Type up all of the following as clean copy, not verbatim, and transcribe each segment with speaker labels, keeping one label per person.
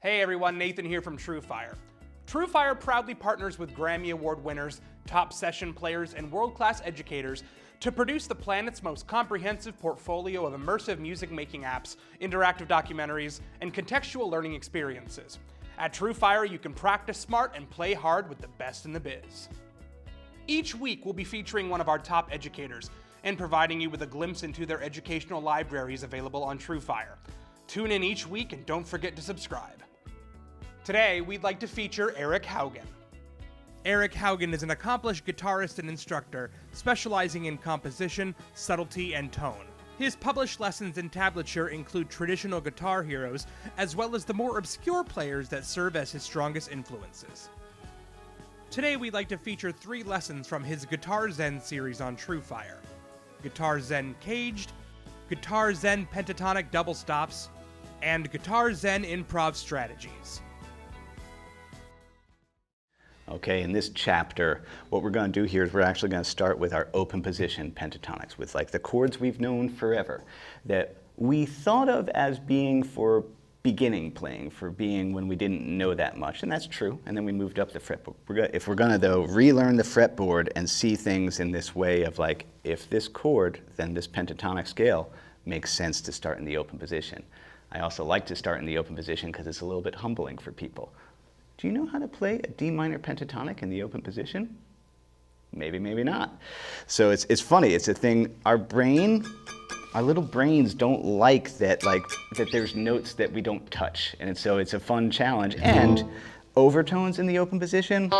Speaker 1: Hey everyone, Nathan here from TrueFire. TrueFire proudly partners with Grammy Award winners, top session players, and world-class educators to produce the planet's most comprehensive portfolio of immersive music-making apps, interactive documentaries, and contextual learning experiences. At TrueFire, you can practice smart and play hard with the best in the biz. Each week, we'll be featuring one of our top educators and providing you with a glimpse into their educational libraries available on TrueFire. Tune in each week and don't forget to subscribe. Today, we'd like to feature Eric Haugen. Eric Haugen is an accomplished guitarist and instructor specializing in composition, subtlety, and tone. His published lessons in tablature include traditional guitar heroes, as well as the more obscure players that serve as his strongest influences. Today, we'd like to feature 3 lessons from his Guitar Zen series on TrueFire: Guitar Zen Caged, Guitar Zen Pentatonic Double Stops, and Guitar Zen Improv Strategies.
Speaker 2: Okay, in this chapter, what we're going to do here is we're actually going to start with our open position pentatonics, with like the chords we've known forever, that we thought of as being for beginning playing, for being when we didn't know that much, and that's true, and then we moved up the fretboard. If we're going to, though, relearn the fretboard and see things in this way of like, if this chord, then this pentatonic scale makes sense to start in the open position. I also like to start in the open position because it's a little bit humbling for people. Do you know how to play a D minor pentatonic in the open position? Maybe, maybe not. So it's funny, it's a thing, our little brains don't like that there's notes that we don't touch. And so it's a fun challenge. And overtones in the open position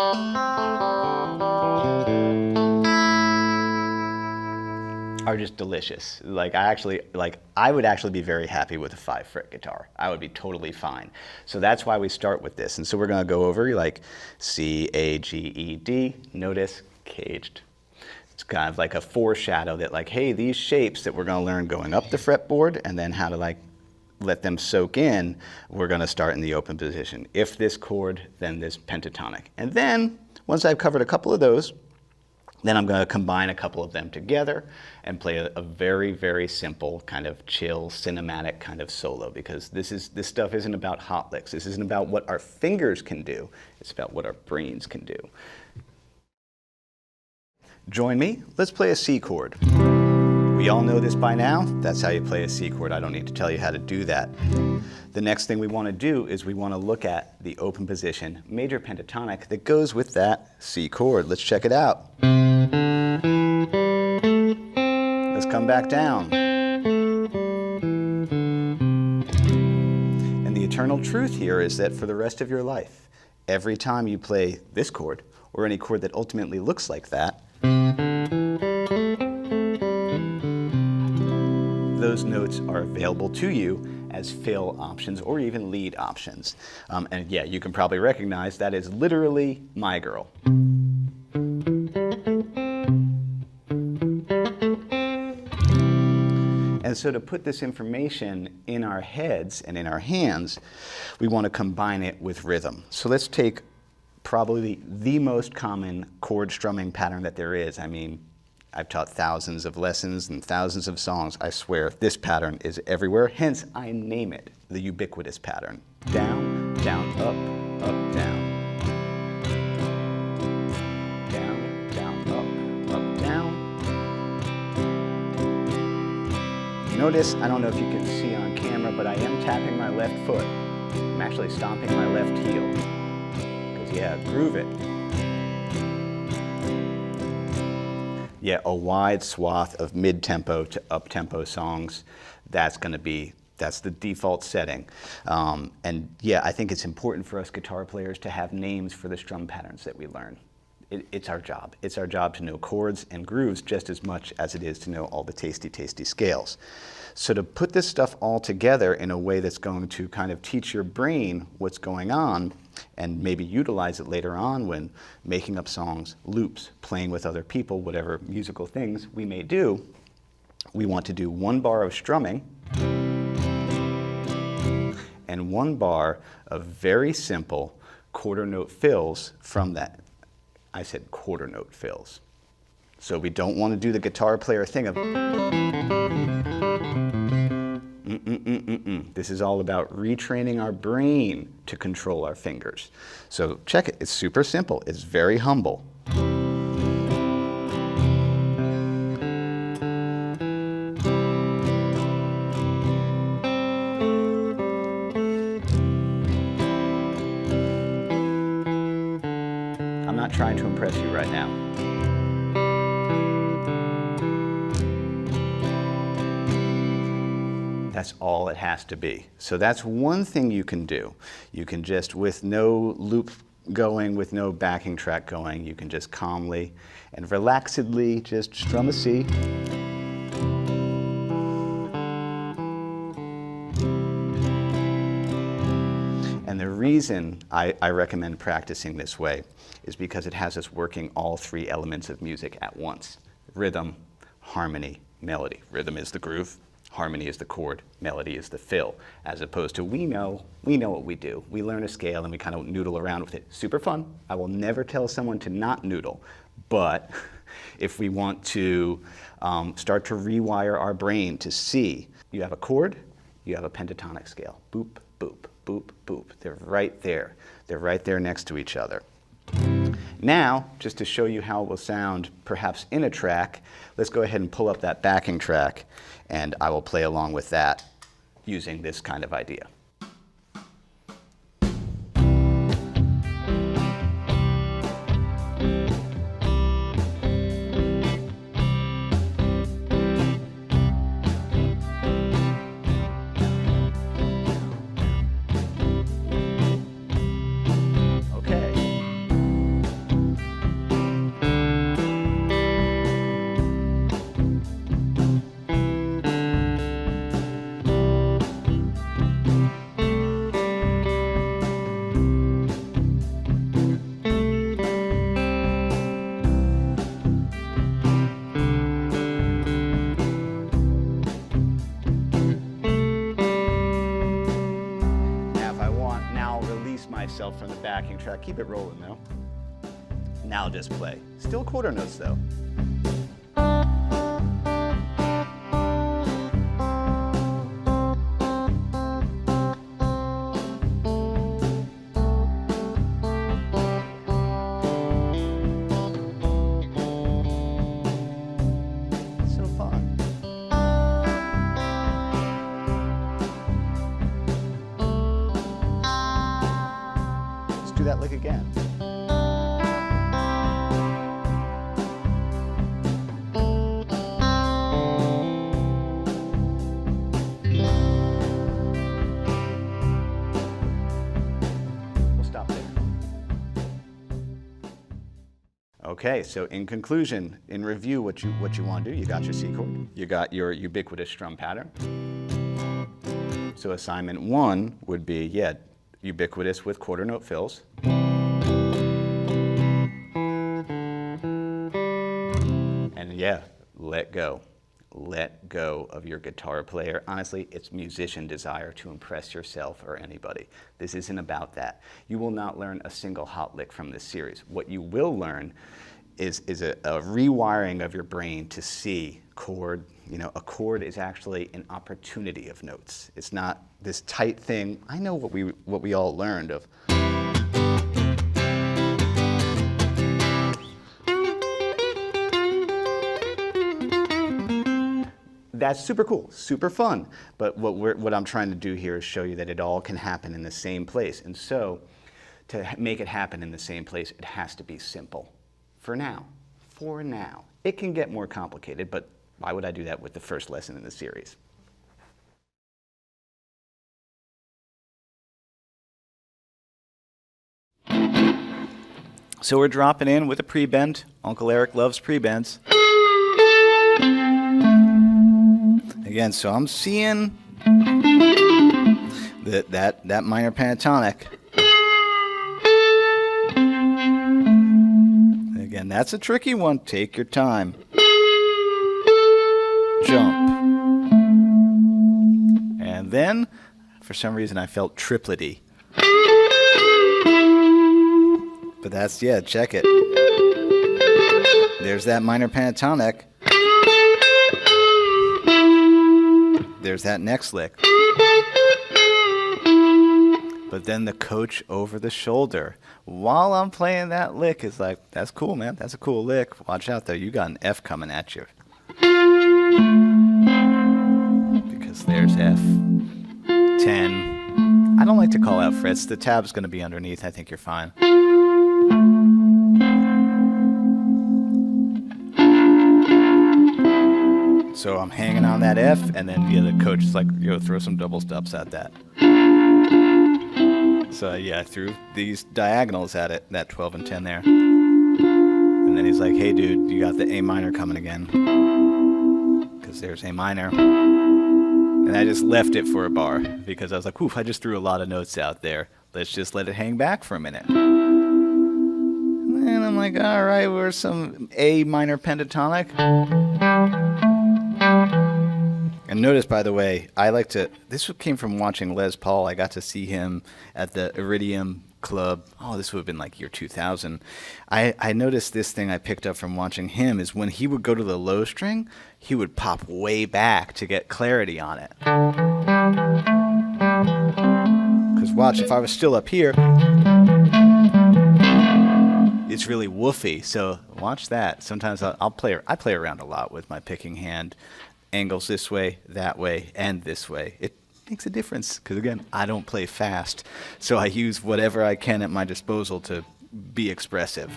Speaker 2: are just delicious. I would actually be very happy with a 5-fret guitar. I would be totally fine. So that's why we start with this. And so we're gonna go over like C, A, G, E, D. Notice, caged. It's kind of like a foreshadow that like, hey, these shapes that we're gonna learn going up the fretboard and then how to like let them soak in, we're gonna start in the open position. If this chord, then this pentatonic. And then, once I've covered a couple of those, then I'm going to combine a couple of them together and play a very, very simple kind of chill, cinematic kind of solo, because this stuff isn't about hot licks. This isn't about what our fingers can do. It's about what our brains can do. Join me. Let's play a C chord. We all know this by now. That's how you play a C chord. I don't need to tell you how to do that. The next thing we want to do is we want to look at the open position major pentatonic that goes with that C chord. Let's check it out. Let's come back down. And the eternal truth here is that for the rest of your life, every time you play this chord, or any chord that ultimately looks like that, those notes are available to you as fill options or even lead options. And yeah, you can probably recognize that is literally My Girl. And so to put this information in our heads and in our hands, we want to combine it with rhythm. So let's take probably the most common chord strumming pattern that there is. I mean, I've taught thousands of lessons and thousands of songs. I swear this pattern is everywhere, hence I name it the ubiquitous pattern. Down, down, up, up, down. Down, down, up, down. Notice, I don't know if you can see on camera, but I am tapping my left foot. I'm actually stomping my left heel. Because yeah, groove it. Yeah, a wide swath of mid-tempo to up-tempo songs, that's the default setting. And yeah, I think it's important for us guitar players to have names for the strum patterns that we learn. It's our job. It's our job to know chords and grooves just as much as it is to know all the tasty, tasty scales. So to put this stuff all together in a way that's going to kind of teach your brain what's going on and maybe utilize it later on when making up songs, loops, playing with other people, whatever musical things we may do, we want to do 1 bar of strumming and 1 bar of very simple quarter note fills from that. I said quarter note fills. So we don't want to do the guitar player thing of This is all about retraining our brain to control our fingers. So check it, it's super simple, it's very humble. I'm not trying to impress you right now. That's all it has to be. So that's one thing you can do. You can just, with no loop going, with no backing track going, you can just calmly and relaxedly just strum a C. And the reason I recommend practicing this way is because it has us working all three elements of music at once. Rhythm, harmony, melody. Rhythm is the groove. Harmony is the chord, melody is the fill, as opposed to we know what we do. We learn a scale and we kind of noodle around with it. Super fun. I will never tell someone to not noodle, but if we want to start to rewire our brain to see, you have a chord, you have a pentatonic scale. Boop, boop, boop, boop. They're right there. They're right there next to each other. Now, just to show you how it will sound perhaps in a track, let's go ahead and pull up that backing track, and I will play along with that using this kind of idea. From the backing track. Keep it rolling though. Now I'll just play. Still quarter notes though. So fun. Do that lick again. We'll stop there. Okay, so in conclusion, in review, what you want to do, you got your C chord, you got your ubiquitous strum pattern. So assignment 1 would be, ubiquitous with quarter note fills. And let go. Let go of your guitar player. Honestly, it's musician desire to impress yourself or anybody. This isn't about that. You will not learn a single hot lick from this series. What you will learn is a rewiring of your brain to see chord. You know, a chord is actually an opportunity of notes. It's not this tight thing. I know what we all learned of. That's super cool, super fun. But what I'm trying to do here is show you that it all can happen in the same place. And so, to make it happen in the same place, it has to be simple. For now. It can get more complicated, but why would I do that with the first lesson in the series? So we're dropping in with a pre-bend. Uncle Eric loves pre-bends. Again, so I'm seeing that minor pentatonic. Again, that's a tricky one. Take your time. Jump. And then, for some reason, I felt triplety. But that's, check it. There's that minor pentatonic. there's that next lick. But then the coach over the shoulder, while I'm playing that lick, is like, that's cool, man. That's a cool lick. Watch out, though. You got an F coming at you. Because there's F. 10. I don't like to call out frets. The tab's going to be underneath. I think you're fine. So I'm hanging on that F, and then the coach is like, yo, throw some double stops at that. So I threw these diagonals at it, that 12 and 10 there. And then he's like, hey dude, you got the A minor coming again. Because there's A minor. And I just left it for a bar, because I was like, oof, I just threw a lot of notes out there. Let's just let it hang back for a minute. And I'm like, all right, where's some A minor pentatonic? And notice, by the way, this came from watching Les Paul. I got to see him at the Iridium Club. Oh, this would have been like year 2000. I noticed this thing I picked up from watching him is when he would go to the low string, he would pop way back to get clarity on it. Because watch, if I was still up here, it's really woofy. So watch that. Sometimes I play around a lot with my picking hand. Angles this way, that way, and this way. It makes a difference because, again, I don't play fast. So I use whatever I can at my disposal to be expressive.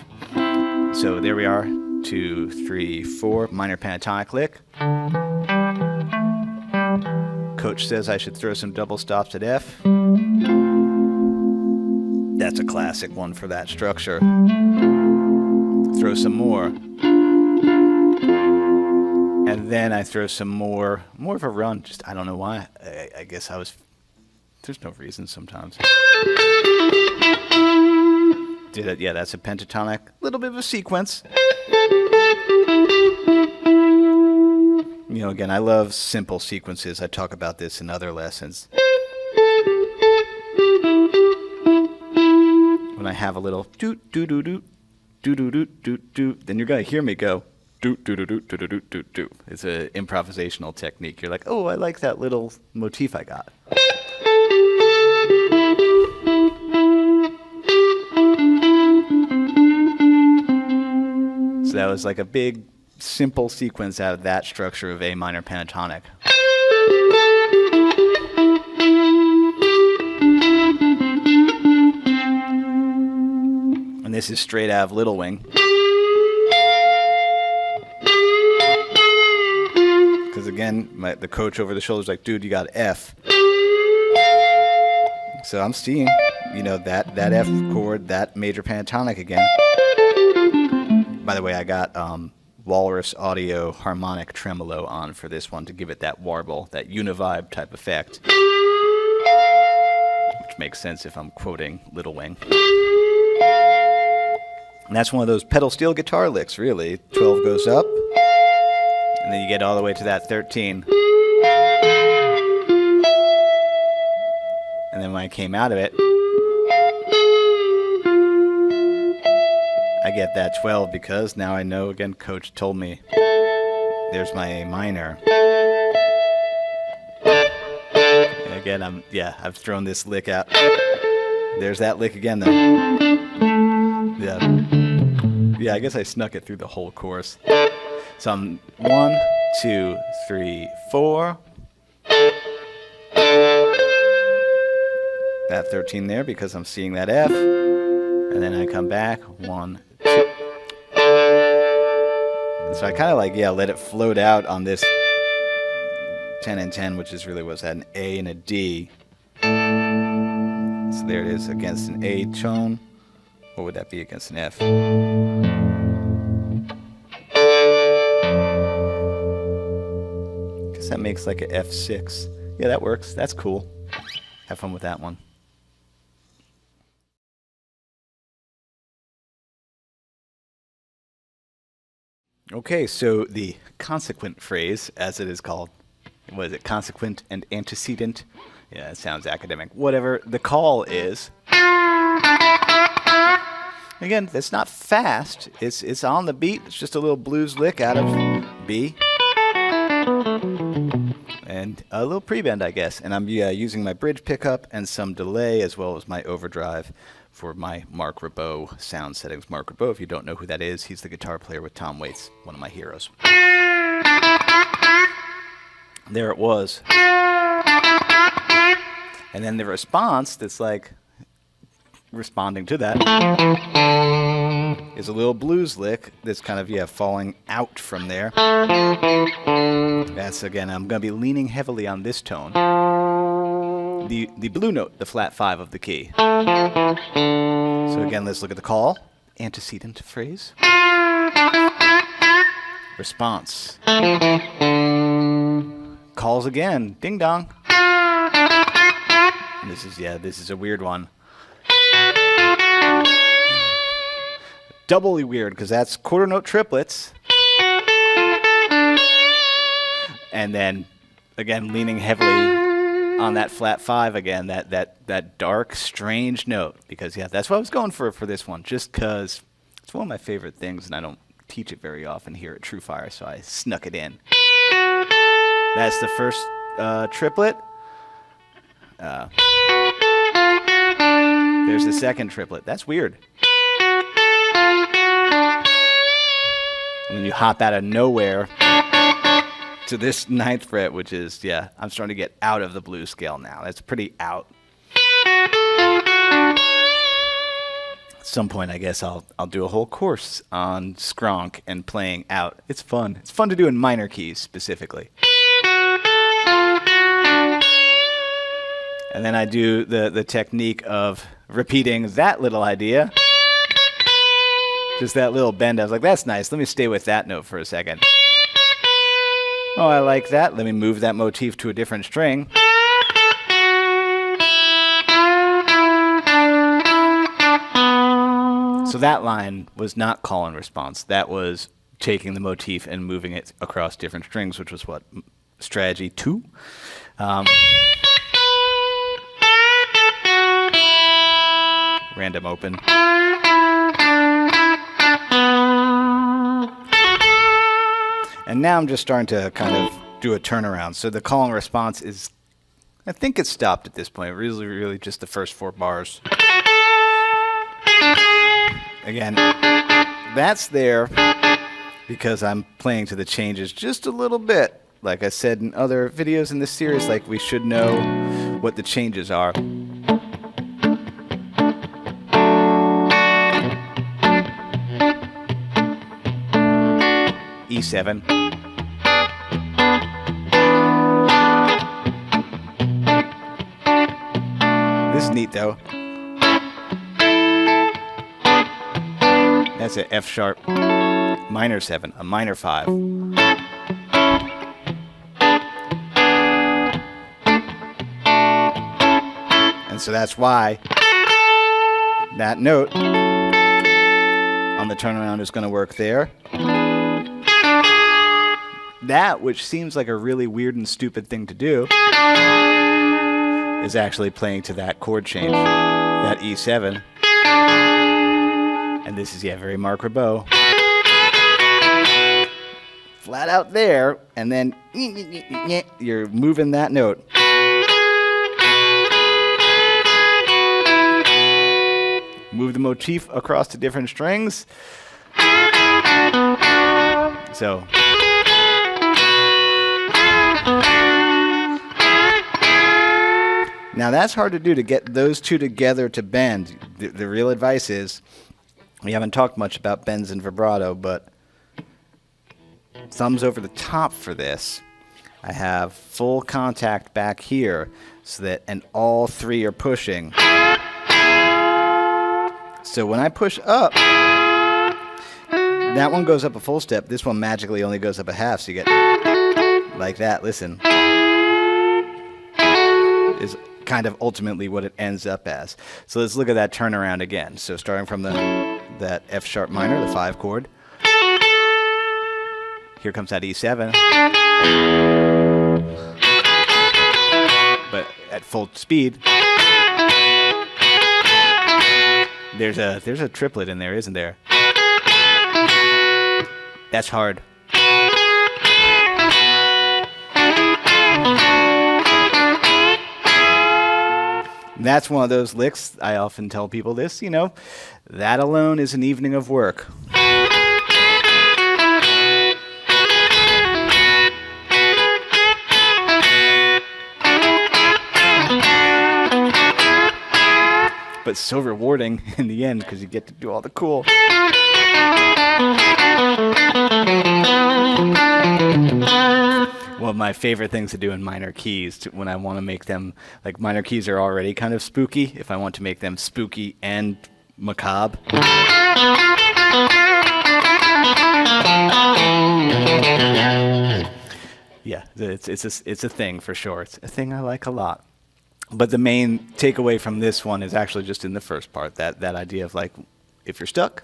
Speaker 2: So there we are. 2, 3, 4. Minor pentatonic lick. Coach says I should throw some double stops at F. That's a classic one for that structure. Throw some more. And then I throw some more of a run. Just, I don't know why. I guess there's no reason sometimes. Did it? Yeah, that's a pentatonic. Little bit of a sequence. Again, I love simple sequences. I talk about this in other lessons. When I have a little doot, doot, doot, doot, doot, doot, doot, doot, then you're going to hear me go. Doot, doot, doot, doot, doot, doot, doot, doot. It's an improvisational technique. You're like, oh, I like that little motif I got. So that was like a big, simple sequence out of that structure of A minor pentatonic. And this is straight out of Little Wing. Because again, the coach over the shoulder is like, dude, you got F. So I'm seeing, that F chord, that major pentatonic again. By the way, I got Walrus Audio harmonic tremolo on for this one to give it that warble, that univibe type effect. Which makes sense if I'm quoting Little Wing. And that's one of those pedal steel guitar licks, really. 12 goes up. And then you get all the way to that 13. And then when I came out of it, I get that 12 because now I know, again, Coach told me, there's my A minor. And again, I've thrown this lick out. There's that lick again, though. Yeah, I guess I snuck it through the whole course. So I'm 1, 2, 3, 4. That 13 there because I'm seeing that F. And then I come back. 1, 2. And so I kind of let it float out on this 10 and 10, which is really was an A and a D. So there it is against an A tone. What would that be against an F? That makes like a F6. Yeah, that works. That's cool. Have fun with that one. Okay, so the consequent phrase, as it is called, what is it? Consequent and antecedent? Yeah, it sounds academic. Whatever the call is. Again, it's not fast. It's on the beat. It's just a little blues lick out of B. and a little pre-bend, I guess. And I'm using my bridge pickup and some delay as well as my overdrive for my Mark Ribot sound settings. Mark Ribot, if you don't know who that is, he's the guitar player with Tom Waits, one of my heroes. There it was. And then the response that's like responding to that is a little blues lick that's kind of, falling out from there. That's, again, I'm going to be leaning heavily on this tone. The blue note, the flat 5 of the key. So again, let's look at the call. Antecedent phrase. Response. Calls again. Ding dong. This is a weird one. Doubly weird because that's quarter note triplets. And then, again, leaning heavily on that flat 5 again, that dark, strange note. Because, that's what I was going for this one, just because it's one of my favorite things, and I don't teach it very often here at TrueFire, so I snuck it in. That's the first triplet. There's the second triplet. That's weird. And then you hop out of nowhere to this 9th fret, which is, I'm starting to get out of the blues scale now. That's pretty out. At some point, I guess I'll do a whole course on skronk and playing out. It's fun. It's fun to do in minor keys specifically. And then I do the technique of repeating that little idea. Just that little bend. I was like, that's nice. Let me stay with that note for a second. Oh, I like that. Let me move that motif to a different string. So that line was not call and response. That was taking the motif and moving it across different strings, which was what? Strategy 2. Random open. And now I'm just starting to kind of do a turnaround. So the call and response is, I think it's stopped at this point. Really just the first 4 bars. Again, that's there because I'm playing to the changes just a little bit. Like I said in other videos in this series, like we should know what the changes are. E7. This is neat though. That's an F sharp minor 7, a minor 5. And so that's why that note on the turnaround is going to work there. That, which seems like a really weird and stupid thing to do, is actually playing to that chord change, that E7. And this is, very Mark Ribot. Flat out there, and then you're moving that note. Move the motif across to different strings. So... Now that's hard to do, to get those two together to bend. The real advice is, we haven't talked much about bends and vibrato, but thumbs over the top for this. I have full contact back here, so that, and all 3 are pushing. So when I push up, that one goes up a full step. This one magically only goes up a half, so you get like that. Listen. Is kind of ultimately what it ends up as. So let's look at that turnaround again. So starting from that F sharp minor, the 5 chord. Here comes that E7. But at full speed. There's a triplet in there, isn't there? That's hard. That's one of those licks, I often tell people this, that alone is an evening of work. But so rewarding in the end because you get to do all the cool. One of my favorite things to do in minor keys when I want to make them, like minor keys are already kind of spooky. If I want to make them spooky and macabre. Yeah, it's a thing for sure. It's a thing I like a lot. But the main takeaway from this one is actually just in the first part, that idea of like, if you're stuck,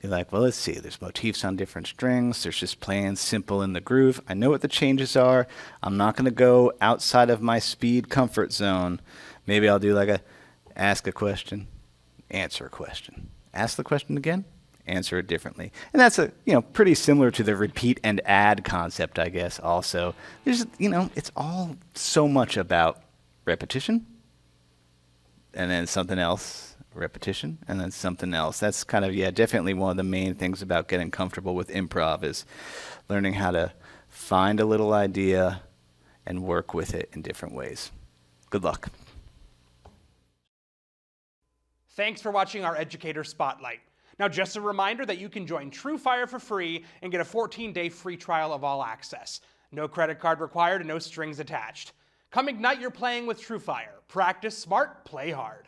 Speaker 2: be like, well, let's see, there's motifs on different strings, there's just playing simple in the groove. I know what the changes are. I'm not going to go outside of my speed comfort zone. Maybe I'll do like ask a question, answer a question. Ask the question again, answer it differently. And that's pretty similar to the repeat and add concept, I guess, also. There's, it's all so much about repetition, and then something else, repetition, and then something else. That's kind of, definitely one of the main things about getting comfortable with improv is learning how to find a little idea and work with it in different ways. Good luck.
Speaker 1: Thanks for watching our Educator Spotlight. Now, just a reminder that you can join TrueFire for free and get a 14-day free trial of All Access. No credit card required and no strings attached. Come ignite your playing with TrueFire. Practice smart, play hard.